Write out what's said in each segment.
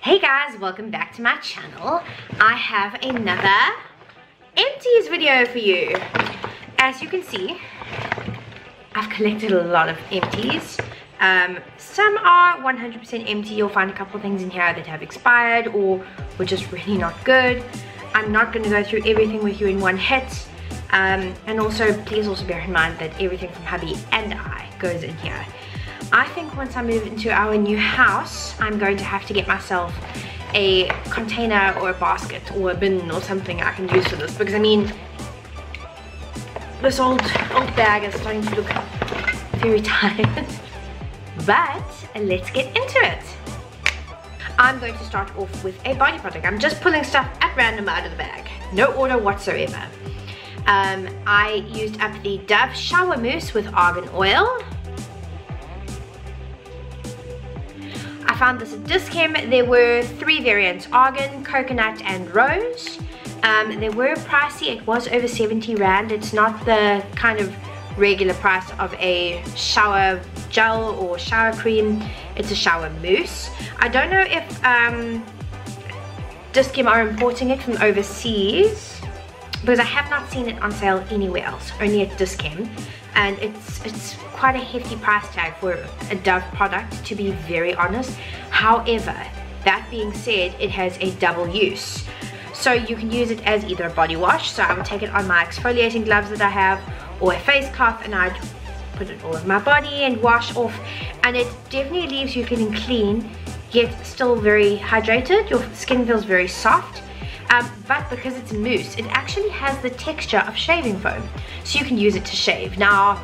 Hey guys, welcome back to my channel. I have another empties video for you. As you can see, I've collected a lot of empties. Some are 100% empty. You'll find a couple of things in here that have expired or were just really not good. I'm not going to go through everything with you in one hit. And also, please also bear in mind that everything from hubby and I goes in here. I think once I move into our new house, I'm going to have to get myself a container or a basket or a bin or something I can use for this, because I mean, this old bag is starting to look very tired. But let's get into it. I'm going to start off with a body product. I'm just pulling stuff at random out of the bag. No order whatsoever. I used up the Dove Shower Mousse with Argan oil. I found this at Dischem. There were 3 variants: Argan, coconut and rose. They were pricey. It was over 70 Rand. It's not the kind of regular price of a shower gel or shower cream. It's a shower mousse. I don't know if Dischem are importing it from overseas, because I have not seen it on sale anywhere else, only at Dischem. And it's quite a hefty price tag for a Dove product, to be very honest. However, that being said, it has a double use. So you can use it as either a body wash, so I would take it on my exfoliating gloves that I have, or a face cloth, and I'd put it all over my body and wash off. And it definitely leaves you feeling clean, yet still very hydrated. Your skin feels very soft. But because it's mousse, it actually has the texture of shaving foam, so you can use it to shave. Now,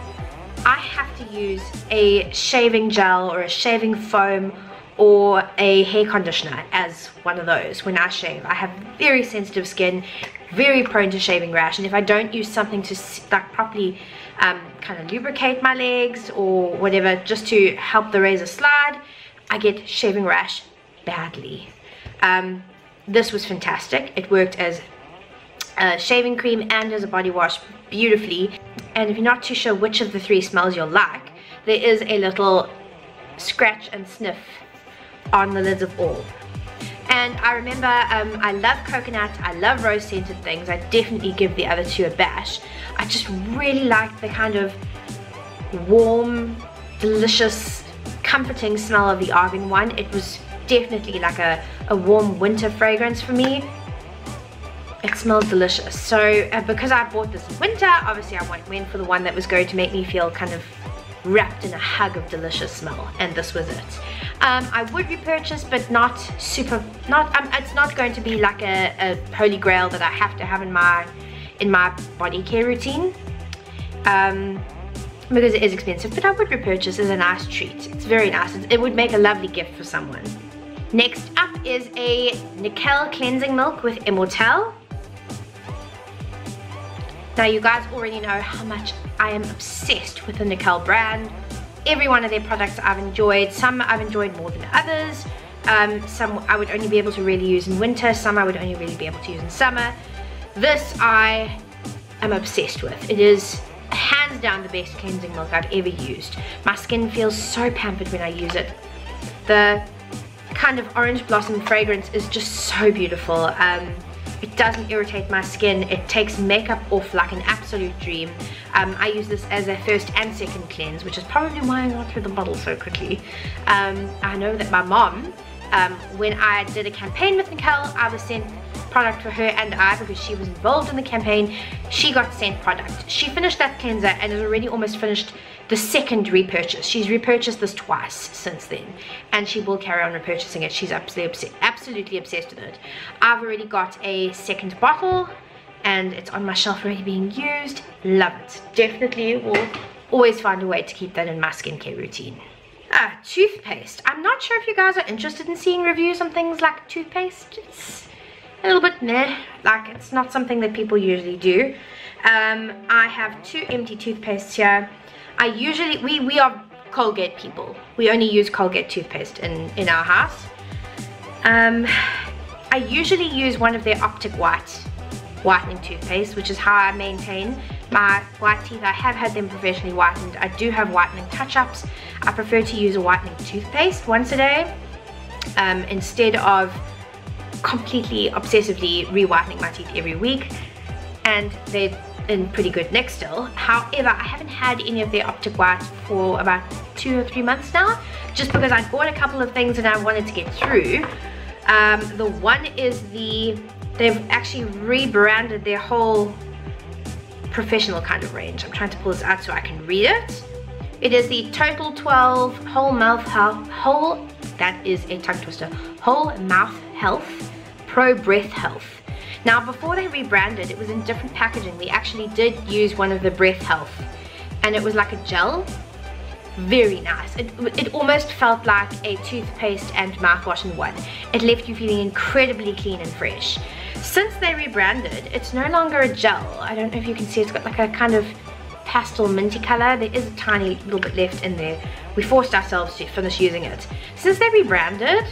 I have to use a shaving gel or a shaving foam or a hair conditioner as one of those when I shave. I have very sensitive skin, very prone to shaving rash, and if I don't use something to like properly kind of lubricate my legs or whatever, just to help the razor slide, I get shaving rash badly. This was fantastic. It worked as a shaving cream and as a body wash beautifully. And if you're not too sure which of the 3 smells you'll like, there is a little scratch and sniff on the lids of all. And I remember, I love coconut, I love rose scented things. I definitely give the other 2 a bash. I just really like the kind of warm, delicious, comforting smell of the Argan one. It was definitely like a warm winter fragrance for me. It smells delicious. So because I bought this in winter, obviously I went for the one that was going to make me feel kind of wrapped in a hug of delicious smell, and this was it. I would repurchase, but not super, it's not going to be like a holy grail that I have to have in my body care routine, because it is expensive, but I would repurchase as a nice treat. It's very nice. It would make a lovely gift for someone. Next up is a Nikel cleansing milk with Immortelle. Now, you guys already know how much I am obsessed with the Nikel brand. Every one of their products I've enjoyed. Some I've enjoyed more than others. Some I would only be able to really use in winter. Some I would only really be able to use in summer. This I am obsessed with. It is hands down the best cleansing milk I've ever used. My skin feels so pampered when I use it. The kind of orange blossom fragrance is just so beautiful. It doesn't irritate my skin. It takes makeup off like an absolute dream. I use this as a first and second cleanse, which is probably why I got through the bottle so quickly. I know that my mom, when I did a campaign with Nikel, I was sent product for her and I, because she was involved in the campaign. She got sent product. She finished that cleanser and has already almost finished the second repurchase. She's repurchased this twice since then, and she will carry on repurchasing it. She's absolutely obsessed with it. I've already got a second bottle and it's on my shelf already being used. Love it. Definitely will always find a way to keep that in my skincare routine. Toothpaste. I'm not sure if you guys are interested in seeing reviews on things like toothpaste. It's a little bit meh, like it's not something that people usually do. I have 2 empty toothpastes here. We are Colgate people. We only use Colgate toothpaste in our house. I usually use one of their Optic whitening toothpaste, which is how I maintain my white teeth. I have had them professionally whitened. I do have whitening touch-ups. I prefer to use a whitening toothpaste once a day. instead of completely obsessively re-whitening my teeth every week, and they're in pretty good nick still. However, I haven't had any of their Optic White for about 2 or 3 months now, just because I bought a couple of things and I wanted to get through. The one is they've actually rebranded their whole professional kind of range. I'm trying to pull this out so I can read it. It is the Total 12 Whole Mouth Health, that is a tongue twister, Whole Mouth Health Pro Breath Health. Now before they rebranded, it was in different packaging. We actually did use one of the Breath Health, and it was like a gel. Very nice. It almost felt like a toothpaste and mouthwash in one. It left you feeling incredibly clean and fresh. Since they rebranded, it's no longer a gel. I don't know if you can see, it's got like a kind of pastel minty color. There is a tiny little bit left in there. We forced ourselves to finish using it. Since they rebranded,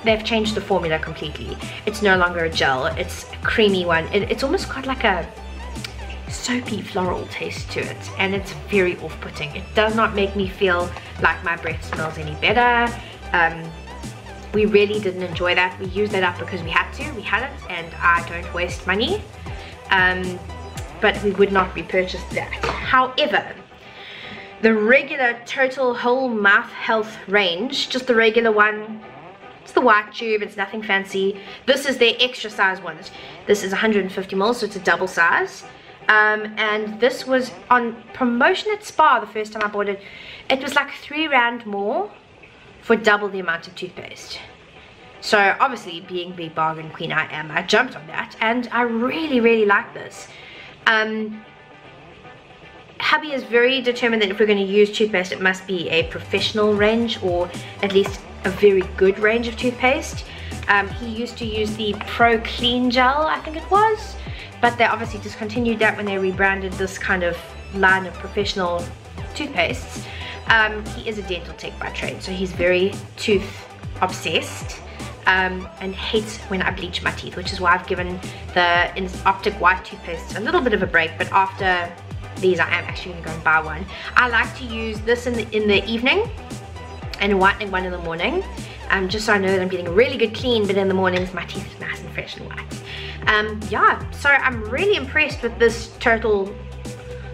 they've changed the formula completely. It's no longer a gel, it's a creamy one. It's almost got like a soapy floral taste to it, and it's very off-putting. It does not make me feel like my breath smells any better. We really didn't enjoy that. We used that up because we had to. We had it, and I don't waste money. But we would not repurchase that. However, the regular Total Whole Mouth Health range, just the regular one, it's the white tube, it's nothing fancy. This is their extra size one. This is 150 ml, so it's a double size. And this was on promotion at Spa the first time I bought it. It was like 3 rand more for double the amount of toothpaste. So obviously, being the bargain queen I am, I jumped on that, and I really like this. Hubby is very determined that if we're going to use toothpaste, it must be a professional range, or at least a very good range of toothpaste. He used to use the Pro Clean Gel, I think it was, but they obviously discontinued that when they rebranded this kind of line of professional toothpastes. He is a dental tech by trade, so he's very tooth obsessed, and hates when I bleach my teeth, which is why I've given the Optic White toothpaste a little bit of a break. But after these, I am actually going to go and buy one. I like to use this in the evening and whitening one in the morning, just so I know that I'm getting a really good clean, but in the mornings my teeth are nice and fresh and white. Yeah, so I'm really impressed with this Total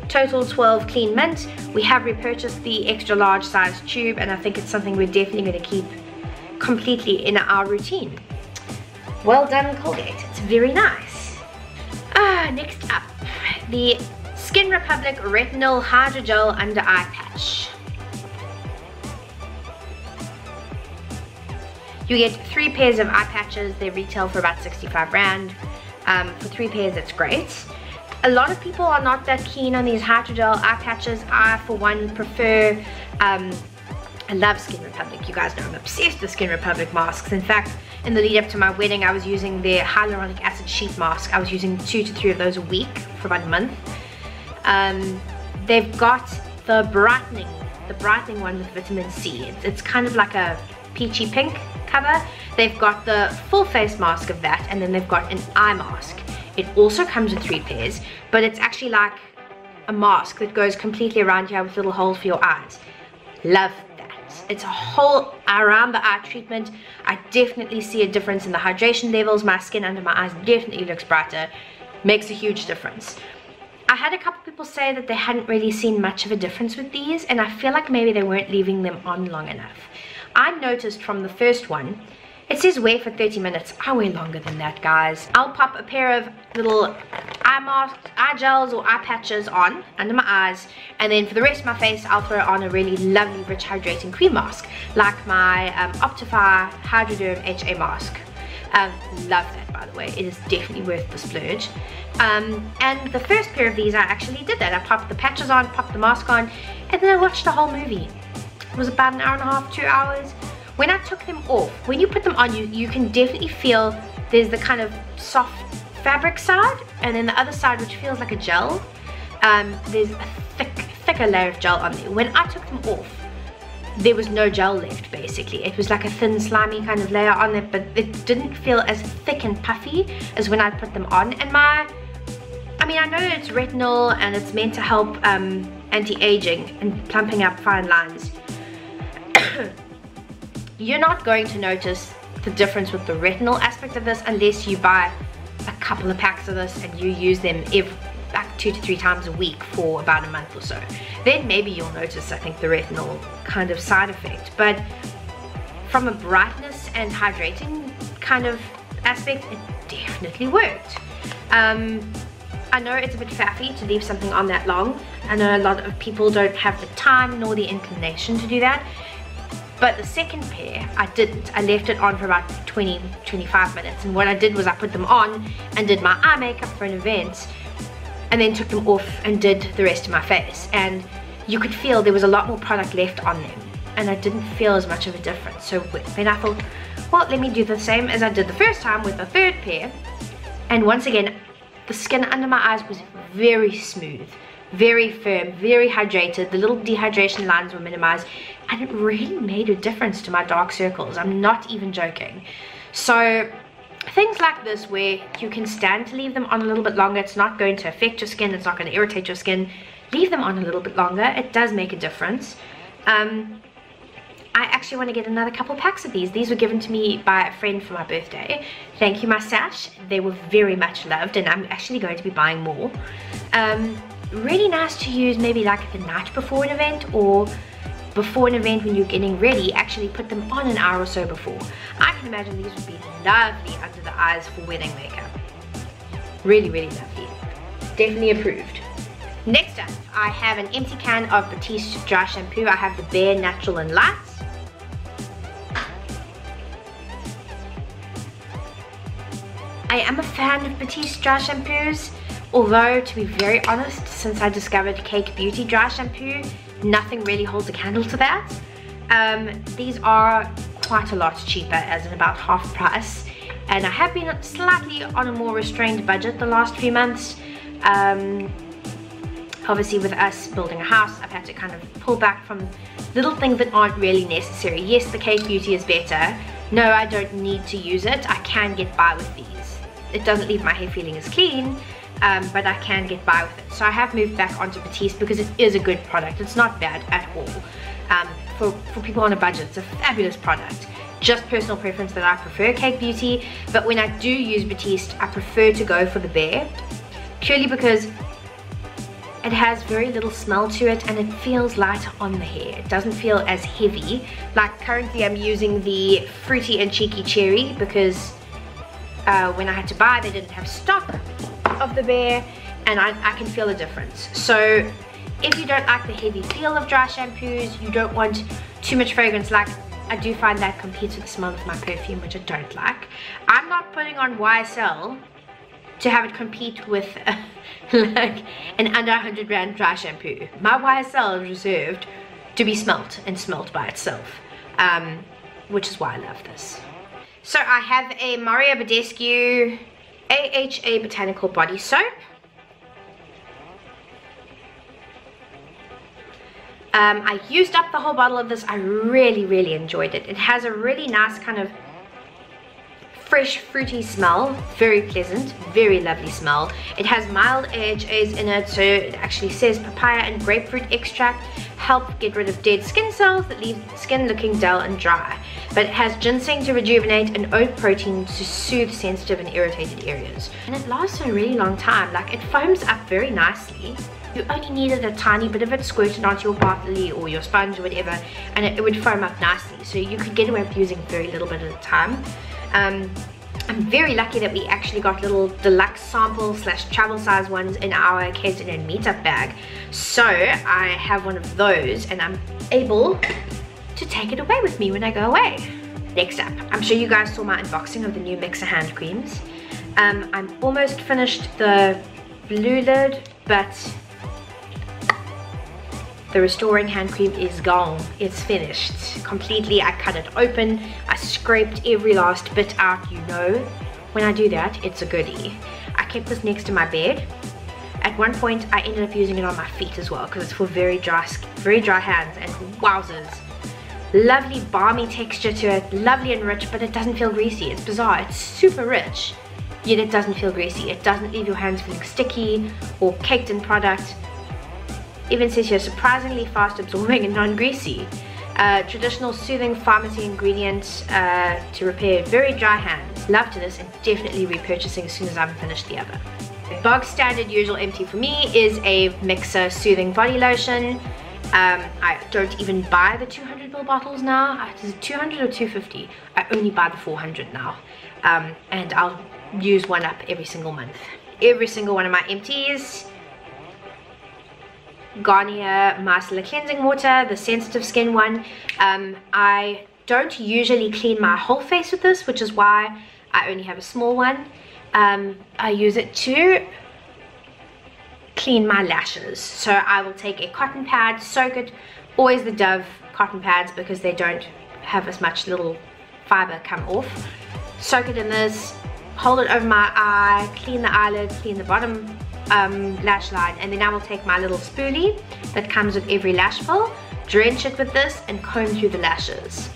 12 Clean Mint. We have repurchased the extra large size tube, and I think it's something we're definitely going to keep completely in our routine. Well done, Colgate. It's very nice. Next up, the Skinrepublic Retinol Hydrogel Under Eye Patch. You get 3 pairs of eye patches. They retail for about 65 rand. For 3 pairs, that's great. A lot of people are not that keen on these hydrogel eye patches. I, for one, prefer, I love Skinrepublic. You guys know I'm obsessed with Skinrepublic masks. In fact, in the lead up to my wedding, I was using their hyaluronic acid sheet mask. I was using 2 to 3 of those a week for about a month. They've got the brightening one with vitamin C. It's kind of like a peachy pink cover. They've got the full face mask of that, and then they've got an eye mask. It also comes with 3 pairs, but it's actually like a mask that goes completely around here with little holes for your eyes. Love that. It's a whole around the eye treatment. I definitely see a difference in the hydration levels. My skin under my eyes definitely looks brighter. Makes a huge difference. I had a couple people say that they hadn't really seen much of a difference with these, and I feel like maybe they weren't leaving them on long enough. I noticed from the first one, it says wear for 30 minutes. I wear longer than that, guys. I'll pop a pair of little eye masks, eye gels or eye patches on under my eyes, and then for the rest of my face, I'll throw on a really lovely, rich, hydrating cream mask, like my Optify Hydroderm HA mask. Love that, by the way. It is definitely worth the splurge. And the first pair of these, I actually did that. I popped the patches on, popped the mask on, and then I watched the whole movie. It was about an hour and a half, 2 hours. When I took them off, when you put them on, you can definitely feel there's the kind of soft fabric side, and then the other side, which feels like a gel. There's a thicker layer of gel on there. When I took them off, there was no gel left, basically. It was like a thin, slimy kind of layer on there, but it didn't feel as thick and puffy as when I put them on. And I know it's retinol and it's meant to help anti-aging and plumping up fine lines. you're not going to notice the difference with the retinol aspect of this unless you buy a couple of packs of this and you use them like 2 to 3 times a week for about a month or so. Then maybe you'll notice, I think, the retinol kind of side effect. But from a brightness and hydrating kind of aspect, it definitely worked. I know it's a bit faffy to leave something on that long. I know a lot of people don't have the time nor the inclination to do that. But the second pair, I didn't. I left it on for about 20-25 minutes. And what I did was I put them on and did my eye makeup for an event, and then took them off and did the rest of my face. And you could feel there was a lot more product left on them, and I didn't feel as much of a difference. So then I thought, well, let me do the same as I did the first time with the third pair. And once again, the skin under my eyes was very smooth, very firm, very hydrated. The little dehydration lines were minimized, and it really made a difference to my dark circles. I'm not even joking. So things like this where you can stand to leave them on a little bit longer, it's not going to affect your skin, it's not going to irritate your skin, leave them on a little bit longer. It does make a difference. I actually want to get another couple packs of these. These were given to me by a friend for my birthday. Thank you, my sash. They were very much loved, and I'm actually going to be buying more. Really nice to use maybe like the night before an event, or before an event when you're getting ready. Actually put them on an hour or so before. I can imagine these would be lovely under the eyes for wedding makeup. Really, really lovely. Definitely approved. Next up, I have an empty can of Batiste dry shampoo. I have the Bare Natural and Light. I am a fan of Batiste dry shampoos, although to be very honest, since I discovered Cake Beauty dry shampoo, nothing really holds a candle to that. These are quite a lot cheaper, as in about half price, and I have been slightly on a more restrained budget the last few months. Obviously with us building a house, I've had to kind of pull back from little things that aren't really necessary. Yes, the Cake Beauty is better. No, I don't need to use it. I can get by with these. It doesn't leave my hair feeling as clean, but I can get by with it. So I have moved back onto Batiste because it is a good product. It's not bad at all. For people on a budget, it's a fabulous product. Just personal preference that I prefer Cake Beauty, but when I do use Batiste, I prefer to go for the Bare, purely because it has very little smell to it and it feels lighter on the hair. It doesn't feel as heavy. Like currently I'm using the Fruity and Cheeky Cherry because when I had to buy, they didn't have stock of the Bare, and I can feel a difference. So if you don't like the heavy feel of dry shampoos, you don't want too much fragrance, like I do find that competes with the smell of my perfume, which I don't like. I'm not putting on YSL to have it compete with like an under 100 rand dry shampoo. My YSL is reserved to be smelt and smelt by itself, which is why I love this. So I have a Mario Badescu AHA Botanical Body Soap. I used up the whole bottle of this. I really, really enjoyed it. It has a really nice kind of fresh, fruity smell. Very pleasant, very lovely smell. It has mild AHAs in it, so it actually says papaya and grapefruit extract help get rid of dead skin cells that leave skin looking dull and dry. But it has ginseng to rejuvenate and oat protein to soothe sensitive and irritated areas. And it lasts a really long time. Like, it foams up very nicely. You only needed a tiny bit of it squirted onto your bottle or your sponge or whatever, and it would foam up nicely. So you could get away with using very little bit at a time. I'm very lucky that we actually got little deluxe sample / travel size ones in our KZN meetup bag. So I have one of those and I'm able to take it away with me when I go away. Next up, I'm sure you guys saw my unboxing of the new Mixa hand creams. I'm almost finished the blue lid, but the restoring hand cream is gone. It's finished completely. I cut it open. I scraped every last bit out, you know. When I do that, it's a goodie. I kept this next to my bed. At one point, I ended up using it on my feet as well because it's for very dry hands, and wowzers. Lovely balmy texture to it, lovely and rich, but it doesn't feel greasy. It's bizarre. It's super rich, yet it doesn't feel greasy. It doesn't leave your hands feeling sticky or caked in product. Even says here surprisingly fast absorbing and non-greasy. Traditional soothing pharmacy ingredient to repair very dry hands. Loved this and definitely repurchasing as soon as I've finished the other. Bog standard usual empty for me is a Mixa soothing body lotion. I don't even buy the 200ml bottles now. Is it 200 or 250? I only buy the 400 now. And I'll use one up every single month. Every single one of my empties. Garnier Micellar cleansing water, the sensitive skin one. I don't usually clean my whole face with this, which is why I only have a small one. I use it to clean my lashes. So I will take a cotton pad, soak it, always the Dove cotton pads because they don't have as much little fiber come off. Soak it in this, hold it over my eye, clean the eyelid, clean the bottom lash line, and then I will take my little spoolie that comes with every lash fill, drench it with this and comb through the lashes.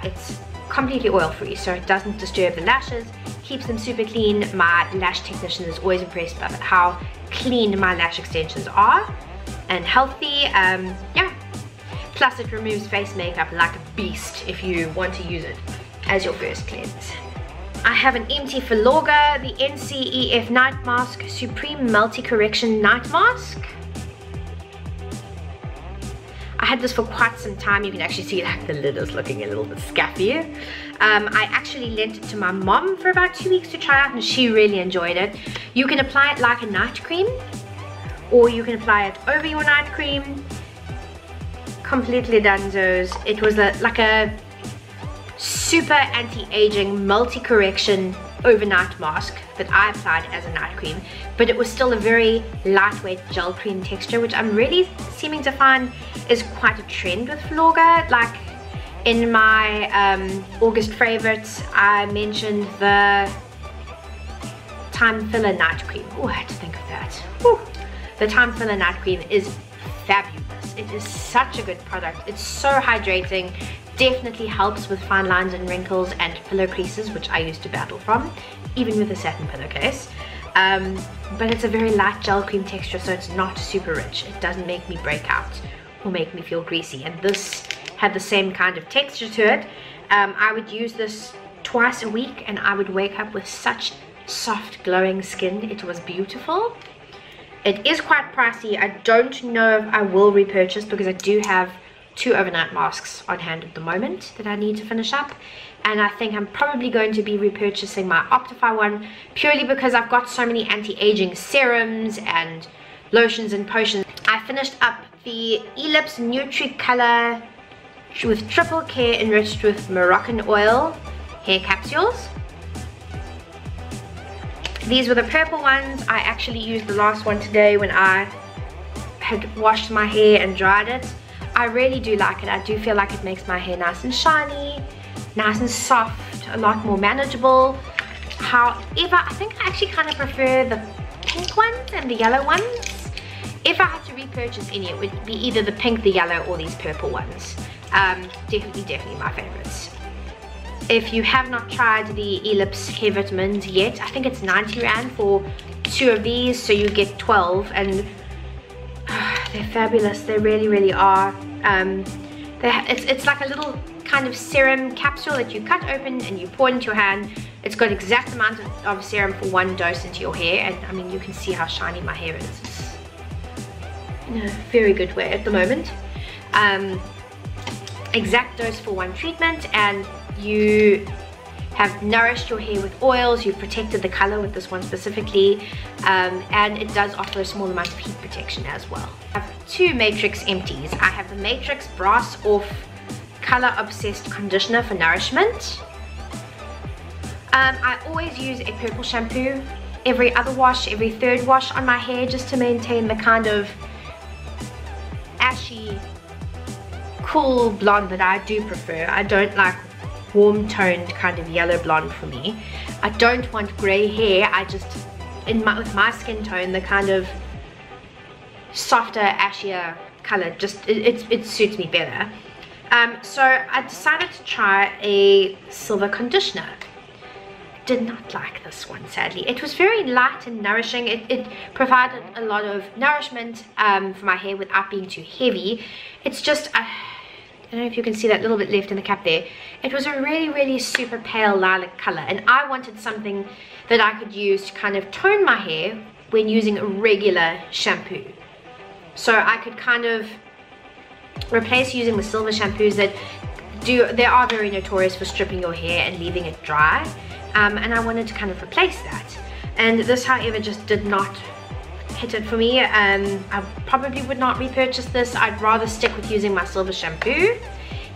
It's completely oil free, so it doesn't disturb the lashes, keeps them super clean. My lash technician is always impressed by how clean my lash extensions are and healthy. Yeah, plus it removes face makeup like a beast if you want to use it as your first cleanse. I have an empty Filorga, the NCEF Night Mask Supreme Multi Correction Night Mask. I had this for quite some time. You can actually see like the lid is looking a little bit scaffy. I actually lent it to my mom for about 2 weeks to try out and she really enjoyed it. You can apply it like a night cream or you can apply it over your night cream. Completely dunzos. It was like a super anti-aging multi-correction overnight mask that I applied as a night cream, but it was still a very lightweight gel cream texture, which I'm really seeming to find is quite a trend with Filorga. Like in my August favorites, I mentioned the Time Filler night cream. Oh, I had to think of that. Whew. The Time Filler night cream is fabulous. It is such a good product. It's so hydrating. Definitely helps with fine lines and wrinkles and pillow creases, which I used to battle from, even with a satin pillowcase. But it's a very light gel cream texture, so it's not super rich. It doesn't make me break out or make me feel greasy. And this had the same kind of texture to it. I would use this twice a week and I would wake up with such soft glowing skin. It was beautiful. It is quite pricey. I don't know if I will repurchase because I do have 2 overnight masks on hand at the moment that I need to finish up, and I think I'm probably going to be repurchasing my Optify one purely because I've got so many anti-aging serums and lotions and potions. I finished up the Ellips Nutri Colour with triple care enriched with Moroccan oil hair capsules. These were the purple ones. I actually used the last one today when I had washed my hair and dried it. I really do like it. I do feel like it makes my hair nice and shiny, nice and soft, a lot more manageable. However, I think I actually kind of prefer the pink ones and the yellow ones. If I had to repurchase any, it would be either the pink, the yellow, or these purple ones. Definitely my favorites. If you have not tried the Ellips hair vitamins yet, I think it's 90 Rand for 2 of these, so you get 12, and they're fabulous. They really are. It's like a little kind of serum capsule that you cut open and you pour into your hand. It's got exact amount of serum for 1 dose into your hair, and I mean you can see how shiny my hair is. It's in a very good way at the moment. Exact dose for 1 treatment, and you have nourished your hair with oils, you've protected the color with this one specifically, and it does offer a small amount of heat protection as well. I have 2 Matrix empties. I have the Matrix Brass Off Color Obsessed Conditioner for nourishment. I always use a purple shampoo every other wash, every 3rd wash on my hair, just to maintain the kind of ashy, cool blonde that I do prefer. I don't like warm toned kind of yellow blonde for me. I don't want grey hair. I just, with my skin tone, the kind of softer, ashier color, just it suits me better. So I decided to try a silver conditioner. Did not like this one, sadly. It was very light and nourishing. It provided a lot of nourishment for my hair without being too heavy. It's just I don't know if you can see that little bit left in the cap there. It was a really super pale lilac color, and I wanted something that I could use to kind of tone my hair when using a regular shampoo. So I could kind of replace using the silver shampoos that they are very notorious for stripping your hair and leaving it dry, and I wanted to kind of replace that. And this, however, just did not hit it for me. I probably would not repurchase this. I'd rather stick with using my silver shampoo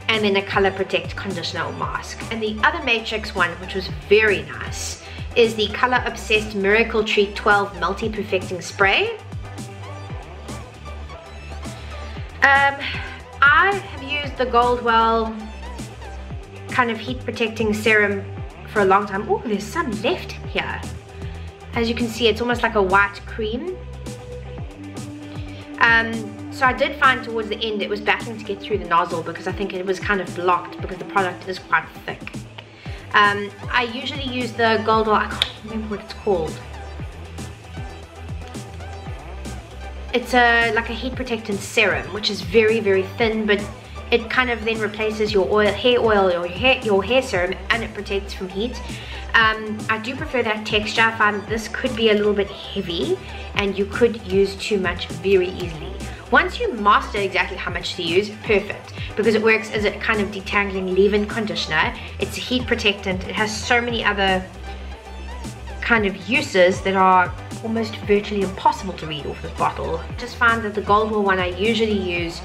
and then a Color Protect conditioner or mask. And the other Matrix one, which was very nice, is the Color Obsessed Miracle Treat 12 Multi Perfecting Spray. I have used the Goldwell kind of heat protecting serum for a long time. Oh, there's some left here. As you can see, it's almost like a white cream. So I did find towards the end it was battling to get through the nozzle because I think it was kind of blocked because the product is quite thick. I usually use the Goldwell, I can't remember what it's called. It's like a heat protectant serum, which is very thin, but it kind of then replaces your hair oil or your hair serum, and it protects from heat. I do prefer that texture. I find this could be a little bit heavy and you could use too much very easily. Once you master exactly how much to use, perfect, because it works as a kind of detangling leave-in conditioner. It's a heat protectant. It has so many other kind of uses that are almost virtually impossible to read off this bottle. I just find that the Goldwell one I usually use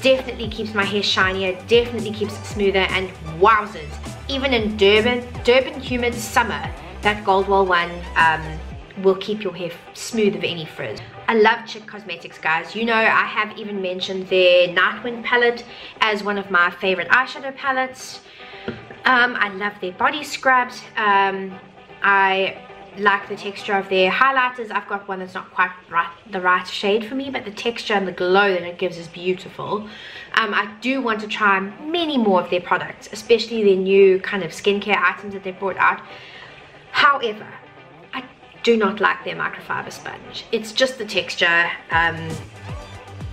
definitely keeps my hair shinier, definitely keeps it smoother, and wowzers, even in Durban humid summer, that Goldwell one will keep your hair smooth of any frizz. I love Chick Cosmetics, guys. You know, I have even mentioned their Nightwind palette as one of my favorite eyeshadow palettes. I love their body scrubs. I like the texture of their highlighters. I've got one that's not quite the right shade for me, but the texture and the glow that it gives is beautiful. I do want to try many more of their products, especially their new kind of skincare items that they've brought out. However, I do not like their microfiber sponge. It's just the texture.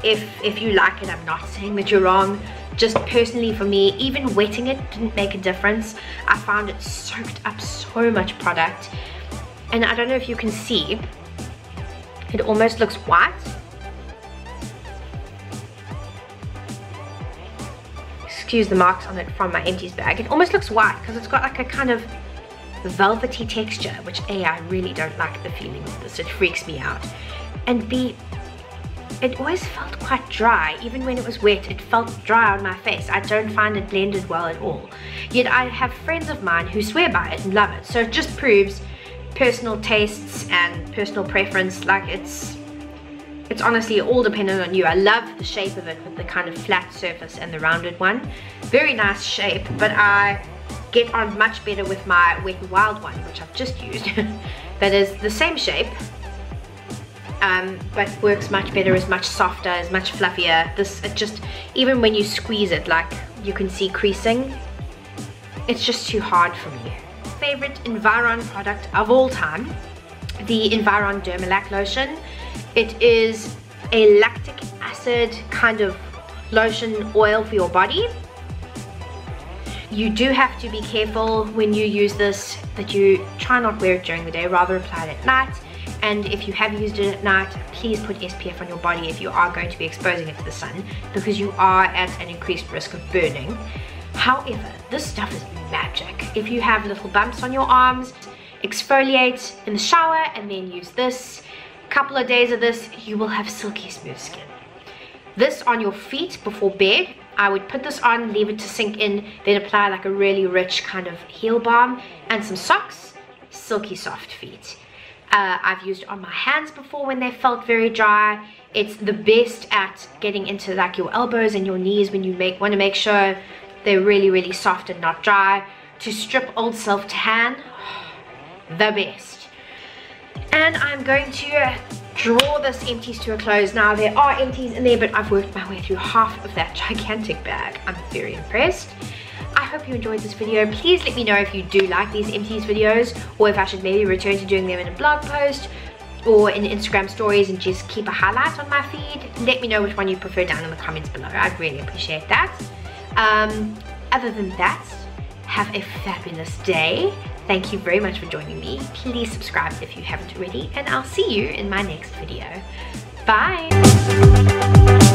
If you like it, I'm not saying that you're wrong. Just personally for me, even wetting it didn't make a difference. I found it soaked up so much product. And I don't know if you can see, it almost looks white. Excuse the marks on it from my Empties bag. It almost looks white because it's got like a kind of velvety texture, which A, I really don't like the feeling of this. It freaks me out. And B, it always felt quite dry. Even when it was wet, it felt dry on my face. I don't find it blended well at all. Yet I have friends of mine who swear by it and love it. So it just proves personal tastes and personal preference. Like it's honestly all dependent on you. I love the shape of it with the kind of flat surface and the rounded one. Very nice shape, but I get on much better with my Wet n Wild one, which I've just used. That is the same shape, but works much better, is much softer, is much fluffier. This, it just, even when you squeeze it, like you can see creasing, it's just too hard for me. Favorite Environ product of all time, the Environ Derma Lotion. It is a lactic acid kind of lotion oil for your body. You do have to be careful when you use this that you try not wear it during the day, rather apply it at night. And if you have used it at night, please put SPF on your body if you are going to be exposing it to the sun, because you are at an increased risk of burning. However, this stuff is magic. If you have little bumps on your arms, exfoliate in the shower and then use this. A couple of days of this, you will have silky smooth skin. This on your feet before bed, I would put this on, leave it to sink in, then apply like a really rich kind of heel balm and some socks, silky soft feet. I've used it on my hands before when they felt very dry. It's the best at getting into like your elbows and your knees when you want to make sure they're really soft and not dry. To strip old self tan, the best. And I'm going to draw this Empties to a close. Now there are Empties in there, but I've worked my way through half of that gigantic bag. I'm very impressed. I hope you enjoyed this video. Please let me know if you do like these Empties videos, or if I should maybe return to doing them in a blog post. or in Instagram stories and just keep a highlight on my feed. Let me know which one you prefer down in the comments below. I'd really appreciate that. Other than that, have a fabulous day. Thank you very much for joining me. Please subscribe if you haven't already, and I'll see you in my next video. Bye!